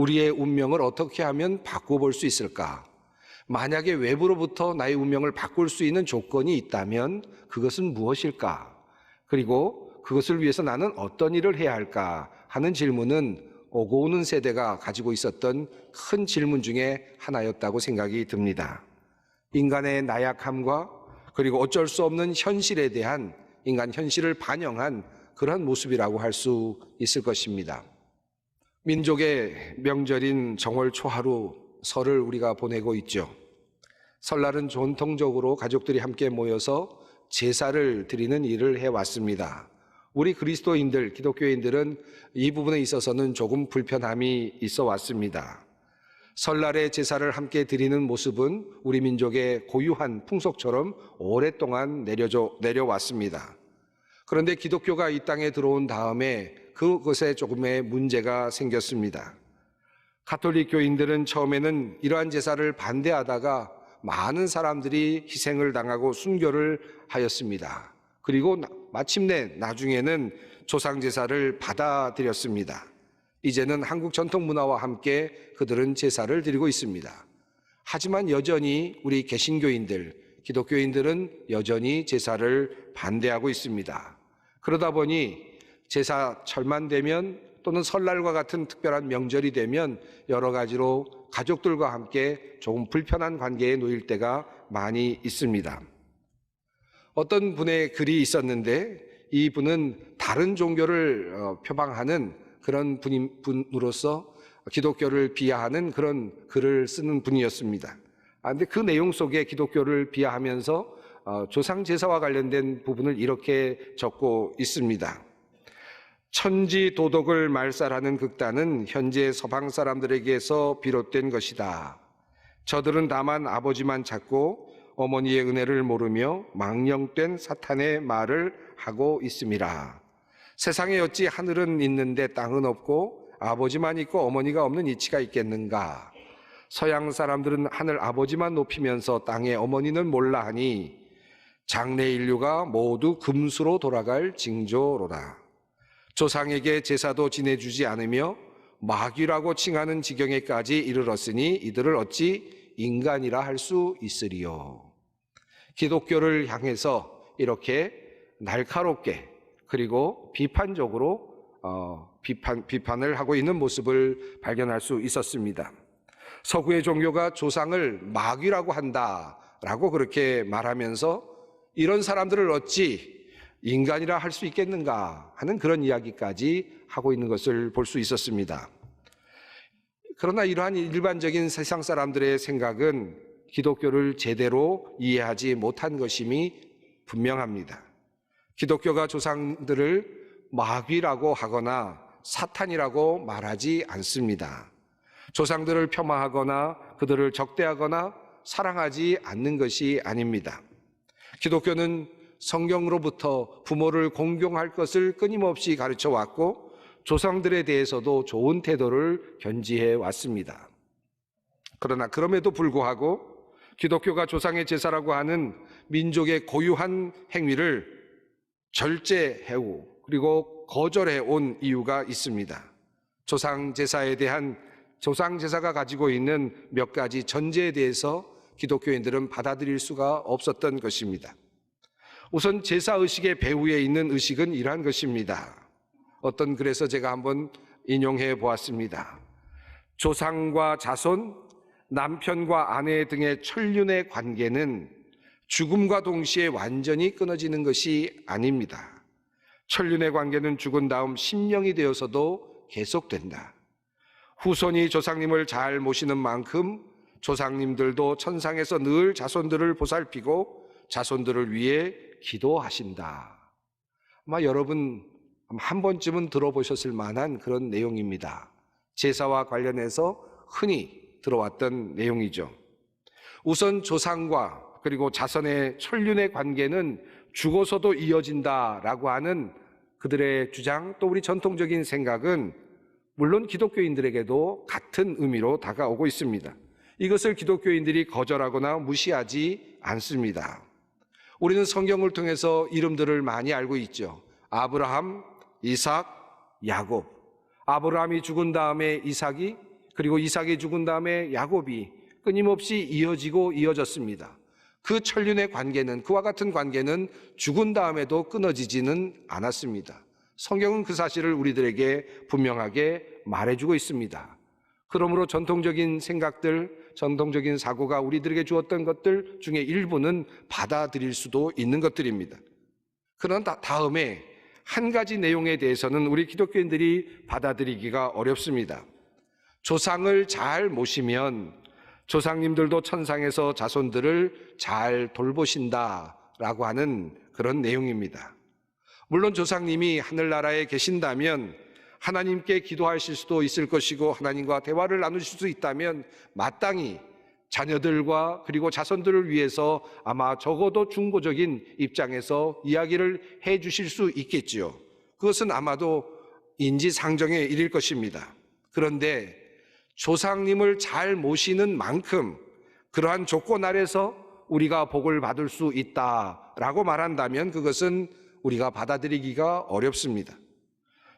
우리의 운명을 어떻게 하면 바꿔볼 수 있을까? 만약에 외부로부터 나의 운명을 바꿀 수 있는 조건이 있다면 그것은 무엇일까? 그리고 그것을 위해서 나는 어떤 일을 해야 할까? 하는 질문은 오고 오는 세대가 가지고 있었던 큰 질문 중에 하나였다고 생각이 듭니다. 인간의 나약함과 그리고 어쩔 수 없는 현실에 대한 인간 현실을 반영한 그러한 모습이라고 할 수 있을 것입니다. 민족의 명절인 정월 초하루 설을 우리가 보내고 있죠. 설날은 전통적으로 가족들이 함께 모여서 제사를 드리는 일을 해왔습니다. 우리 그리스도인들, 기독교인들은 이 부분에 있어서는 조금 불편함이 있어 왔습니다. 설날에 제사를 함께 드리는 모습은 우리 민족의 고유한 풍속처럼 오랫동안 내려왔습니다. 그런데 기독교가 이 땅에 들어온 다음에 그것에 조금의 문제가 생겼습니다. 가톨릭 교인들은 처음에는 이러한 제사를 반대하다가 많은 사람들이 희생을 당하고 순교를 하였습니다. 그리고 마침내 나중에는 조상제사를 받아들였습니다. 이제는 한국 전통 문화와 함께 그들은 제사를 드리고 있습니다. 하지만 여전히 우리 개신교인들, 기독교인들은 여전히 제사를 반대하고 있습니다. 그러다 보니 제사철만 되면 또는 설날과 같은 특별한 명절이 되면 여러 가지로 가족들과 함께 조금 불편한 관계에 놓일 때가 많이 있습니다. 어떤 분의 글이 있었는데 이 분은 다른 종교를 표방하는 그런 분으로서 기독교를 비하하는 그런 글을 쓰는 분이었습니다. 그런데 그 내용 속에 기독교를 비하하면서 조상제사와 관련된 부분을 이렇게 적고 있습니다. 천지 도덕을 말살하는 극단은 현재 서방 사람들에게서 비롯된 것이다. 저들은 다만 아버지만 찾고 어머니의 은혜를 모르며 망령된 사탄의 말을 하고 있음이라. 세상에 어찌 하늘은 있는데 땅은 없고 아버지만 있고 어머니가 없는 이치가 있겠는가? 서양 사람들은 하늘 아버지만 높이면서 땅의 어머니는 몰라 하니 장래 인류가 모두 금수로 돌아갈 징조로라. 조상에게 제사도 지내주지 않으며 마귀라고 칭하는 지경에까지 이르렀으니 이들을 어찌 인간이라 할 수 있으리요. 기독교를 향해서 이렇게 날카롭게 그리고 비판적으로 비판을 하고 있는 모습을 발견할 수 있었습니다. 서구의 종교가 조상을 마귀라고 한다라고 그렇게 말하면서 이런 사람들을 어찌 인간이라 할 수 있겠는가 하는 그런 이야기까지 하고 있는 것을 볼 수 있었습니다. 그러나 이러한 일반적인 세상 사람들의 생각은 기독교를 제대로 이해하지 못한 것임이 분명합니다. 기독교가 조상들을 마귀라고 하거나 사탄이라고 말하지 않습니다. 조상들을 폄하하거나 그들을 적대하거나 사랑하지 않는 것이 아닙니다. 기독교는 성경으로부터 부모를 공경할 것을 끊임없이 가르쳐 왔고 조상들에 대해서도 좋은 태도를 견지해 왔습니다. 그러나 그럼에도 불구하고 기독교가 조상의 제사라고 하는 민족의 고유한 행위를 절제해오고 그리고 거절해 온 이유가 있습니다. 조상 제사가 가지고 있는 몇 가지 전제에 대해서 기독교인들은 받아들일 수가 없었던 것입니다. 우선 제사의식의 배후에 있는 의식은 이러한 것입니다. 어떤 글에서 제가 한번 인용해 보았습니다. 조상과 자손, 남편과 아내 등의 천륜의 관계는 죽음과 동시에 완전히 끊어지는 것이 아닙니다. 천륜의 관계는 죽은 다음 신령이 되어서도 계속된다. 후손이 조상님을 잘 모시는 만큼 조상님들도 천상에서 늘 자손들을 보살피고 자손들을 위해 기도하신다. 아마 여러분 한 번쯤은 들어보셨을 만한 그런 내용입니다. 제사와 관련해서 흔히 들어왔던 내용이죠. 우선 조상과 그리고 자손의 천륜의 관계는 죽어서도 이어진다라고 하는 그들의 주장, 또 우리 전통적인 생각은 물론 기독교인들에게도 같은 의미로 다가오고 있습니다. 이것을 기독교인들이 거절하거나 무시하지 않습니다. 우리는 성경을 통해서 이름들을 많이 알고 있죠. 아브라함, 이삭, 야곱. 아브라함이 죽은 다음에 이삭이, 그리고 이삭이 죽은 다음에 야곱이 끊임없이 이어졌습니다. 그 천륜의 관계는, 그와 같은 관계는 죽은 다음에도 끊어지지는 않았습니다. 성경은 그 사실을 우리들에게 분명하게 말해주고 있습니다. 그러므로 전통적인 생각들, 전통적인 사고가 우리들에게 주었던 것들 중에 일부는 받아들일 수도 있는 것들입니다. 그러나 다음에 한 가지 내용에 대해서는 우리 기독교인들이 받아들이기가 어렵습니다. 조상을 잘 모시면 조상님들도 천상에서 자손들을 잘 돌보신다라고 하는 그런 내용입니다. 물론 조상님이 하늘나라에 계신다면 하나님께 기도하실 수도 있을 것이고 하나님과 대화를 나누실 수 있다면 마땅히 자녀들과 그리고 자손들을 위해서 아마 적어도 중보적인 입장에서 이야기를 해 주실 수 있겠지요. 그것은 아마도 인지상정의 일일 것입니다. 그런데 조상님을 잘 모시는 만큼 그러한 조건 아래서 우리가 복을 받을 수 있다라고 말한다면 그것은 우리가 받아들이기가 어렵습니다.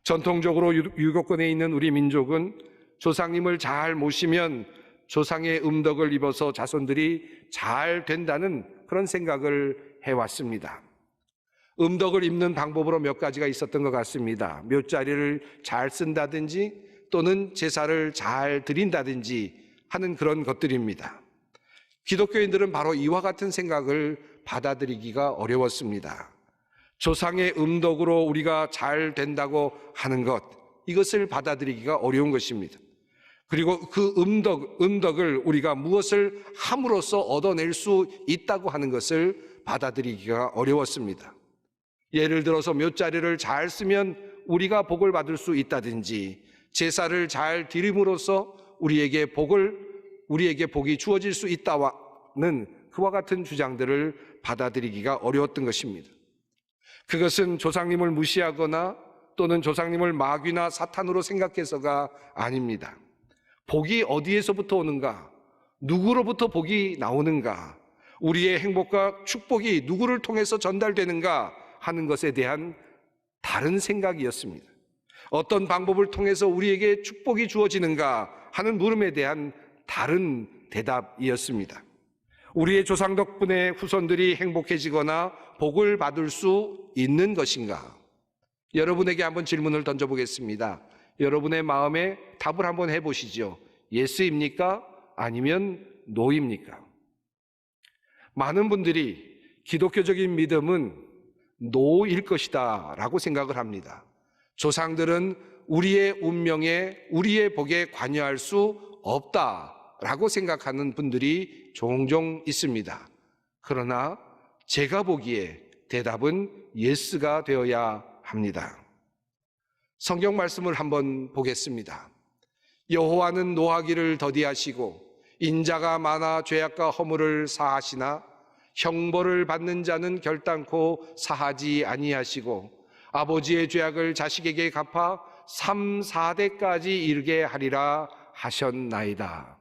전통적으로 유교권에 있는 우리 민족은 조상님을 잘 모시면 조상의 음덕을 입어서 자손들이 잘 된다는 그런 생각을 해왔습니다. 음덕을 입는 방법으로 몇 가지가 있었던 것 같습니다. 묘자리를 잘 쓴다든지 또는 제사를 잘 드린다든지 하는 그런 것들입니다. 기독교인들은 바로 이와 같은 생각을 받아들이기가 어려웠습니다. 조상의 음덕으로 우리가 잘 된다고 하는 것, 이것을 받아들이기가 어려운 것입니다. 그리고 그 음덕을 우리가 무엇을 함으로써 얻어낼 수 있다고 하는 것을 받아들이기가 어려웠습니다. 예를 들어서 묘자리를 잘 쓰면 우리가 복을 받을 수 있다든지 제사를 잘 드림으로써 우리에게 복이 주어질 수 있다는 그와 같은 주장들을 받아들이기가 어려웠던 것입니다. 그것은 조상님을 무시하거나 또는 조상님을 마귀나 사탄으로 생각해서가 아닙니다. 복이 어디에서부터 오는가? 누구로부터 복이 나오는가? 우리의 행복과 축복이 누구를 통해서 전달되는가 하는 것에 대한 다른 생각이었습니다. 어떤 방법을 통해서 우리에게 축복이 주어지는가 하는 물음에 대한 다른 대답이었습니다. 우리의 조상 덕분에 후손들이 행복해지거나 복을 받을 수 있는 것인가? 여러분에게 한번 질문을 던져보겠습니다. 여러분의 마음에 답을 한번 해보시죠. 예스입니까? 아니면 노입니까? 많은 분들이 기독교적인 믿음은 노일 것이다 라고 생각을 합니다. 조상들은 우리의 운명에, 우리의 복에 관여할 수 없다라고 생각하는 분들이 종종 있습니다. 그러나 제가 보기에 대답은 예스가 되어야 합니다. 성경 말씀을 한번 보겠습니다. 여호와는 노하기를 더디하시고 인자가 많아 죄악과 허물을 사하시나 형벌을 받는 자는 결단코 사하지 아니하시고 아버지의 죄악을 자식에게 갚아 3, 4대까지 이르게 하리라 하셨나이다.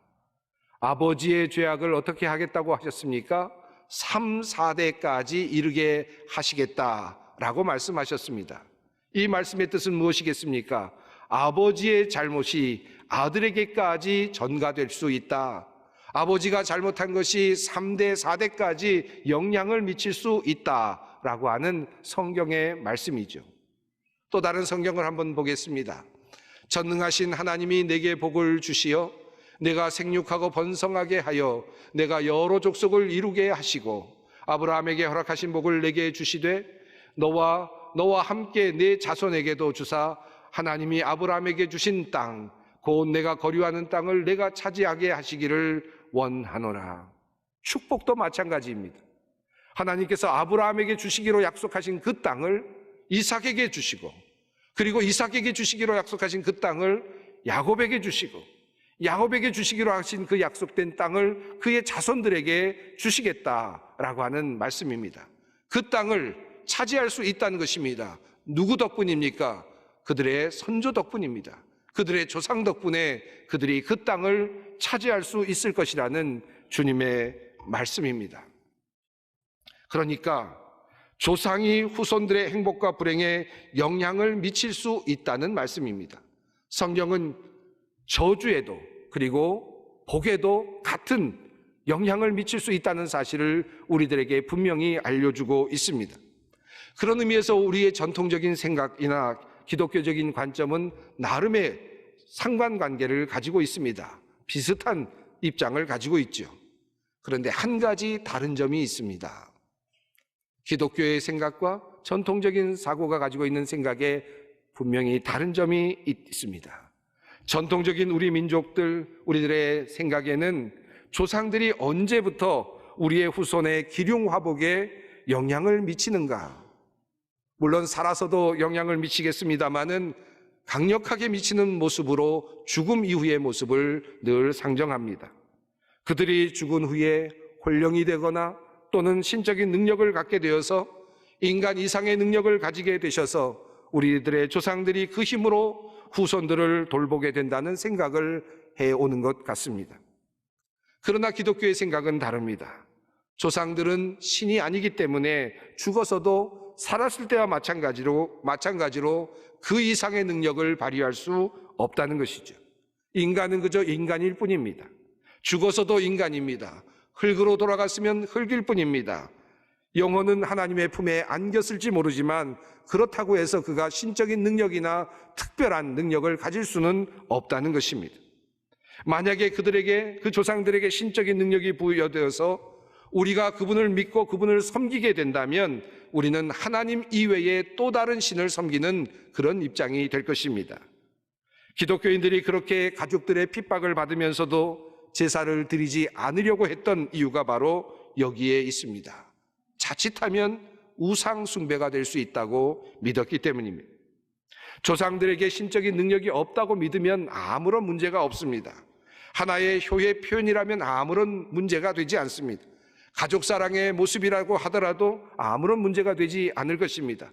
아버지의 죄악을 어떻게 하겠다고 하셨습니까? 3, 4대까지 이르게 하시겠다라고 말씀하셨습니다. 이 말씀의 뜻은 무엇이겠습니까? 아버지의 잘못이 아들에게까지 전가될 수 있다. 아버지가 잘못한 것이 3대, 4대까지 영향을 미칠 수 있다라고 하는 성경의 말씀이죠. 또 다른 성경을 한번 보겠습니다. 전능하신 하나님이 내게 복을 주시어 내가 생육하고 번성하게 하여 내가 여러 족속을 이루게 하시고 아브라함에게 허락하신 복을 내게 주시되 너와 함께 내 자손에게도 주사 하나님이 아브라함에게 주신 땅 곧 내가 거류하는 땅을 내가 차지하게 하시기를 원하노라. 축복도 마찬가지입니다. 하나님께서 아브라함에게 주시기로 약속하신 그 땅을 이삭에게 주시고 그리고 이삭에게 주시기로 약속하신 그 땅을 야곱에게 주시고 야곱에게 주시기로 하신 그 약속된 땅을 그의 자손들에게 주시겠다라고 하는 말씀입니다. 그 땅을 차지할 수 있다는 것입니다. 누구 덕분입니까? 그들의 선조 덕분입니다. 그들의 조상 덕분에 그들이 그 땅을 차지할 수 있을 것이라는 주님의 말씀입니다. 그러니까 조상이 후손들의 행복과 불행에 영향을 미칠 수 있다는 말씀입니다. 성경은 저주에도 그리고 복에도 같은 영향을 미칠 수 있다는 사실을 우리들에게 분명히 알려주고 있습니다. 그런 의미에서 우리의 전통적인 생각이나 기독교적인 관점은 나름의 상관관계를 가지고 있습니다. 비슷한 입장을 가지고 있죠. 그런데 한 가지 다른 점이 있습니다. 기독교의 생각과 전통적인 사고가 가지고 있는 생각에 분명히 다른 점이 있습니다. 전통적인 우리 민족들, 우리들의 생각에는 조상들이 언제부터 우리의 후손의 기륭화복에 영향을 미치는가? 물론 살아서도 영향을 미치겠습니다마는 강력하게 미치는 모습으로 죽음 이후의 모습을 늘 상정합니다. 그들이 죽은 후에 혼령이 되거나 또는 신적인 능력을 갖게 되어서 인간 이상의 능력을 가지게 되셔서 우리들의 조상들이 그 힘으로 후손들을 돌보게 된다는 생각을 해오는 것 같습니다. 그러나 기독교의 생각은 다릅니다. 조상들은 신이 아니기 때문에 죽어서도 살았을 때와 마찬가지로 그 이상의 능력을 발휘할 수 없다는 것이죠. 인간은 그저 인간일 뿐입니다. 죽어서도 인간입니다. 흙으로 돌아갔으면 흙일 뿐입니다. 영혼은 하나님의 품에 안겼을지 모르지만 그렇다고 해서 그가 신적인 능력이나 특별한 능력을 가질 수는 없다는 것입니다. 만약에 그 조상들에게 신적인 능력이 부여되어서 우리가 그분을 믿고 그분을 섬기게 된다면 우리는 하나님 이외에 또 다른 신을 섬기는 그런 입장이 될 것입니다. 기독교인들이 그렇게 가족들의 핍박을 받으면서도 제사를 드리지 않으려고 했던 이유가 바로 여기에 있습니다. 자칫하면 우상 숭배가 될 수 있다고 믿었기 때문입니다. 조상들에게 신적인 능력이 없다고 믿으면 아무런 문제가 없습니다. 하나의 효의 표현이라면 아무런 문제가 되지 않습니다. 가족 사랑의 모습이라고 하더라도 아무런 문제가 되지 않을 것입니다.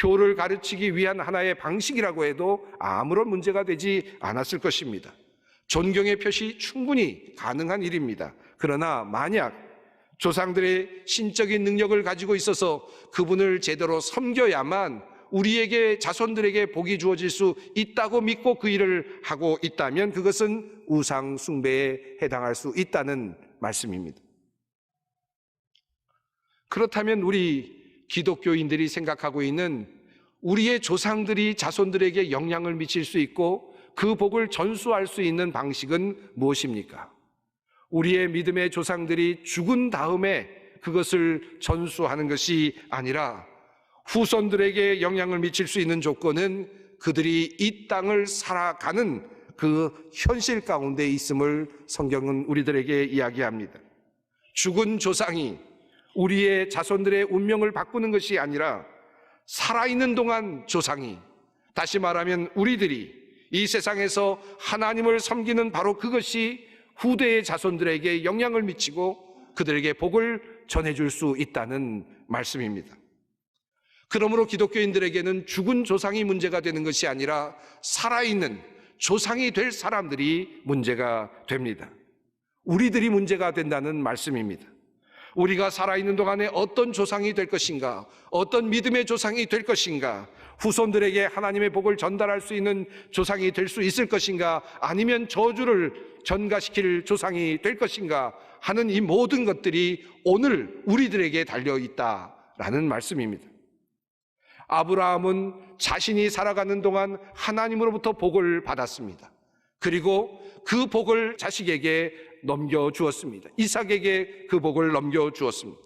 효를 가르치기 위한 하나의 방식이라고 해도 아무런 문제가 되지 않았을 것입니다. 존경의 표시 충분히 가능한 일입니다. 그러나 만약 조상들의 신적인 능력을 가지고 있어서 그분을 제대로 섬겨야만 우리에게 자손들에게 복이 주어질 수 있다고 믿고 그 일을 하고 있다면 그것은 우상 숭배에 해당할 수 있다는 말씀입니다. 그렇다면 우리 기독교인들이 생각하고 있는 우리의 조상들이 자손들에게 영향을 미칠 수 있고 그 복을 전수할 수 있는 방식은 무엇입니까? 우리의 믿음의 조상들이 죽은 다음에 그것을 전수하는 것이 아니라 후손들에게 영향을 미칠 수 있는 조건은 그들이 이 땅을 살아가는 그 현실 가운데 있음을 성경은 우리들에게 이야기합니다. 죽은 조상이 우리의 자손들의 운명을 바꾸는 것이 아니라 살아있는 동안 조상이, 다시 말하면 우리들이 이 세상에서 하나님을 섬기는 바로 그것이 후대의 자손들에게 영향을 미치고 그들에게 복을 전해줄 수 있다는 말씀입니다. 그러므로 기독교인들에게는 죽은 조상이 문제가 되는 것이 아니라 살아있는 조상이 될 사람들이 문제가 됩니다. 우리들이 문제가 된다는 말씀입니다. 우리가 살아있는 동안에 어떤 조상이 될 것인가, 어떤 믿음의 조상이 될 것인가, 후손들에게 하나님의 복을 전달할 수 있는 조상이 될 수 있을 것인가, 아니면 저주를 전가시킬 조상이 될 것인가 하는 이 모든 것들이 오늘 우리들에게 달려있다라는 말씀입니다. 아브라함은 자신이 살아가는 동안 하나님으로부터 복을 받았습니다. 그리고 그 복을 자식에게 넘겨주었습니다. 이삭에게 그 복을 넘겨주었습니다.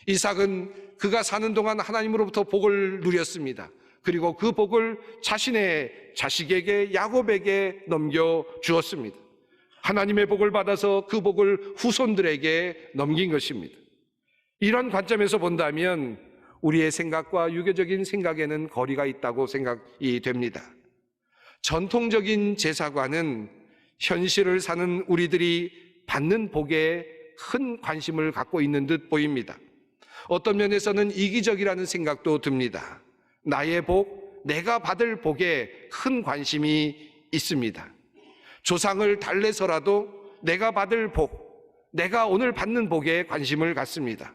이삭은 그가 사는 동안 하나님으로부터 복을 누렸습니다. 그리고 그 복을 자신의 자식에게 야곱에게 넘겨주었습니다. 하나님의 복을 받아서 그 복을 후손들에게 넘긴 것입니다. 이런 관점에서 본다면 우리의 생각과 유교적인 생각에는 거리가 있다고 생각이 됩니다. 전통적인 제사관은 현실을 사는 우리들이 받는 복에 큰 관심을 갖고 있는 듯 보입니다. 어떤 면에서는 이기적이라는 생각도 듭니다. 나의 복, 내가 받을 복에 큰 관심이 있습니다. 조상을 달래서라도 내가 받을 복, 내가 오늘 받는 복에 관심을 갖습니다.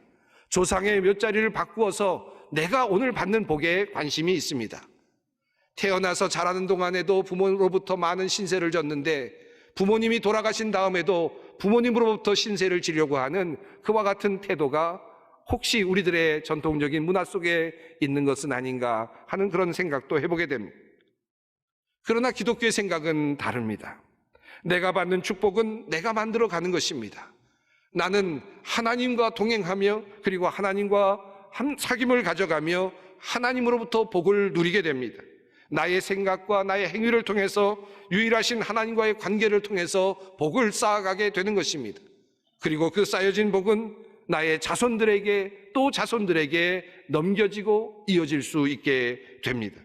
조상의 몇 자리를 바꾸어서 내가 오늘 받는 복에 관심이 있습니다. 태어나서 자라는 동안에도 부모로부터 많은 신세를 졌는데 부모님이 돌아가신 다음에도 부모님으로부터 신세를 지려고 하는 그와 같은 태도가 혹시 우리들의 전통적인 문화 속에 있는 것은 아닌가 하는 그런 생각도 해보게 됩니다. 그러나 기독교의 생각은 다릅니다. 내가 받는 축복은 내가 만들어 가는 것입니다. 나는 하나님과 동행하며 그리고 하나님과 사귐을 가져가며 하나님으로부터 복을 누리게 됩니다. 나의 생각과 나의 행위를 통해서 유일하신 하나님과의 관계를 통해서 복을 쌓아가게 되는 것입니다. 그리고 그 쌓여진 복은 나의 자손들에게 또 자손들에게 넘겨지고 이어질 수 있게 됩니다.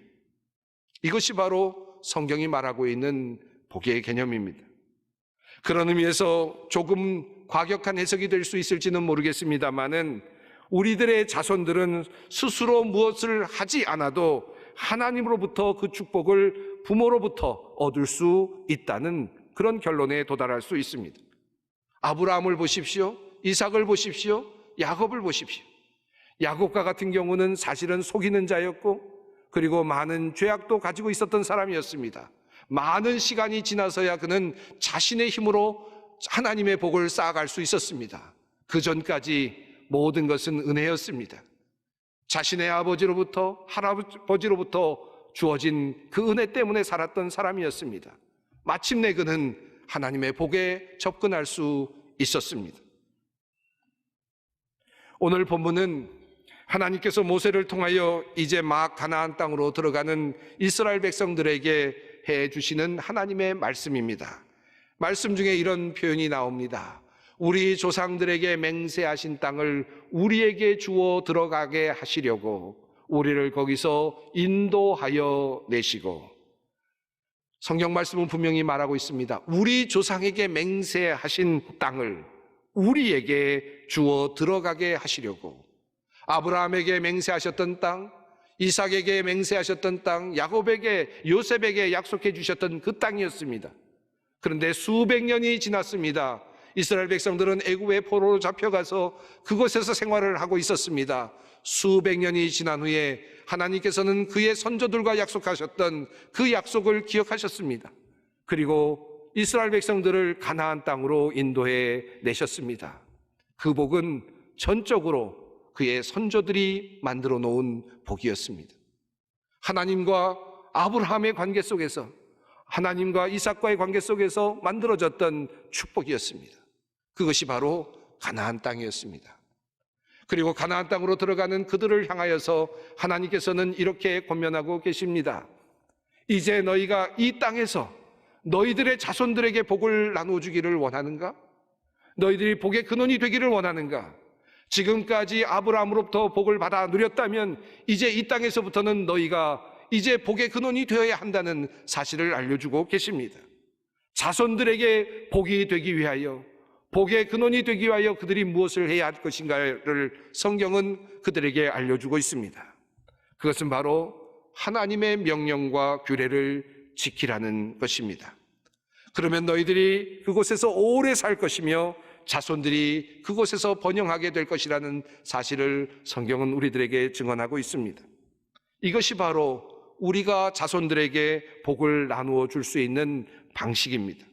이것이 바로 성경이 말하고 있는 복의 개념입니다. 그런 의미에서 조금 과격한 해석이 될 수 있을지는 모르겠습니다만은 우리들의 자손들은 스스로 무엇을 하지 않아도 하나님으로부터 그 축복을 부모로부터 얻을 수 있다는 그런 결론에 도달할 수 있습니다. 아브라함을 보십시오. 이삭을 보십시오. 야곱을 보십시오. 야곱과 같은 경우는 사실은 속이는 자였고 그리고 많은 죄악도 가지고 있었던 사람이었습니다. 많은 시간이 지나서야 그는 자신의 힘으로 하나님의 복을 쌓아갈 수 있었습니다. 그 전까지 모든 것은 은혜였습니다. 자신의 아버지로부터 할아버지로부터 주어진 그 은혜 때문에 살았던 사람이었습니다. 마침내 그는 하나님의 복에 접근할 수 있었습니다. 오늘 본문은 하나님께서 모세를 통하여 이제 막 가나안 땅으로 들어가는 이스라엘 백성들에게 해 주시는 하나님의 말씀입니다. 말씀 중에 이런 표현이 나옵니다. 우리 조상들에게 맹세하신 땅을 우리에게 주어 들어가게 하시려고 우리를 거기서 인도하여 내시고. 성경 말씀은 분명히 말하고 있습니다. 우리 조상에게 맹세하신 땅을 우리에게 주어 들어가게 하시려고. 아브라함에게 맹세하셨던 땅, 이삭에게 맹세하셨던 땅, 야곱에게, 요셉에게 약속해 주셨던 그 땅이었습니다. 그런데 수백 년이 지났습니다. 이스라엘 백성들은 애굽의 포로로 잡혀가서 그곳에서 생활을 하고 있었습니다. 수백 년이 지난 후에 하나님께서는 그의 선조들과 약속하셨던 그 약속을 기억하셨습니다. 그리고 이스라엘 백성들을 가나안 땅으로 인도해 내셨습니다. 그 복은 전적으로 그의 선조들이 만들어 놓은 복이었습니다. 하나님과 아브라함의 관계 속에서, 하나님과 이삭과의 관계 속에서 만들어졌던 축복이었습니다. 그것이 바로 가나안 땅이었습니다. 그리고 가나안 땅으로 들어가는 그들을 향하여서 하나님께서는 이렇게 권면하고 계십니다. 이제 너희가 이 땅에서 너희들의 자손들에게 복을 나누어 주기를 원하는가? 너희들이 복의 근원이 되기를 원하는가? 지금까지 아브라함으로부터 복을 받아 누렸다면 이제 이 땅에서부터는 너희가 이제 복의 근원이 되어야 한다는 사실을 알려주고 계십니다. 자손들에게 복이 되기 위하여, 복의 근원이 되기 위하여 그들이 무엇을 해야 할 것인가를 성경은 그들에게 알려주고 있습니다. 그것은 바로 하나님의 명령과 규례를 지키라는 것입니다. 그러면 너희들이 그곳에서 오래 살 것이며 자손들이 그곳에서 번영하게 될 것이라는 사실을 성경은 우리들에게 증언하고 있습니다. 이것이 바로 우리가 자손들에게 복을 나누어 줄 수 있는 방식입니다.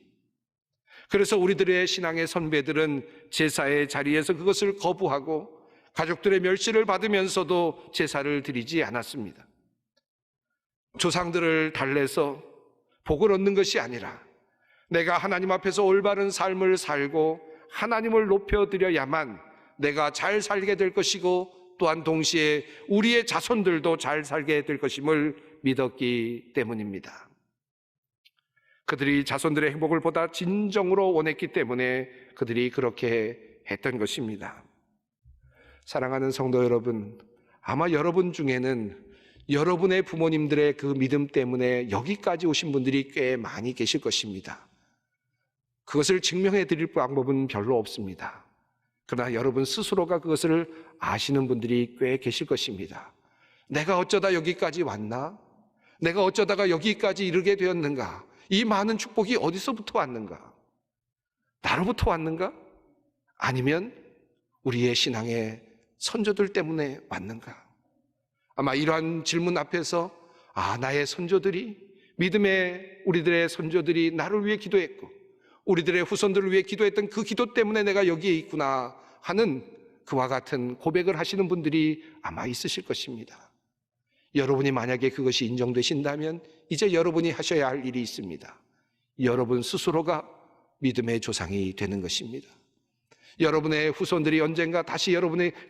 그래서 우리들의 신앙의 선배들은 제사의 자리에서 그것을 거부하고 가족들의 멸시를 받으면서도 제사를 드리지 않았습니다. 조상들을 달래서 복을 얻는 것이 아니라 내가 하나님 앞에서 올바른 삶을 살고 하나님을 높여드려야만 내가 잘 살게 될 것이고 또한 동시에 우리의 자손들도 잘 살게 될 것임을 믿었기 때문입니다. 그들이 자손들의 행복을 보다 진정으로 원했기 때문에 그들이 그렇게 했던 것입니다. 사랑하는 성도 여러분, 아마 여러분 중에는 여러분의 부모님들의 그 믿음 때문에 여기까지 오신 분들이 꽤 많이 계실 것입니다. 그것을 증명해 드릴 방법은 별로 없습니다. 그러나 여러분 스스로가 그것을 아시는 분들이 꽤 계실 것입니다. 내가 어쩌다 여기까지 왔나? 내가 어쩌다가 여기까지 이르게 되었는가? 이 많은 축복이 어디서부터 왔는가? 나로부터 왔는가? 아니면 우리의 신앙의 선조들 때문에 왔는가? 아마 이러한 질문 앞에서 나의 선조들이, 믿음의 우리들의 선조들이 나를 위해 기도했고 우리들의 후손들을 위해 기도했던 그 기도 때문에 내가 여기에 있구나 하는 그와 같은 고백을 하시는 분들이 아마 있으실 것입니다. 여러분이 만약에 그것이 인정되신다면 이제 여러분이 하셔야 할 일이 있습니다. 여러분 스스로가 믿음의 조상이 되는 것입니다. 여러분의 후손들이 언젠가 다시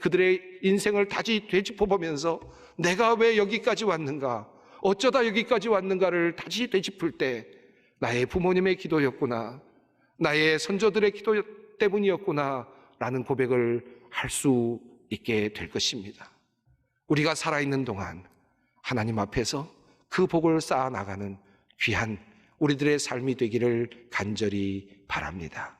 그들의 인생을 다시 되짚어보면서 내가 왜 여기까지 왔는가, 어쩌다 여기까지 왔는가를 다시 되짚을 때 나의 부모님의 기도였구나, 나의 선조들의 기도 때문이었구나 라는 고백을 할 수 있게 될 것입니다. 우리가 살아있는 동안 하나님 앞에서 그 복을 쌓아나가는 귀한 우리들의 삶이 되기를 간절히 바랍니다.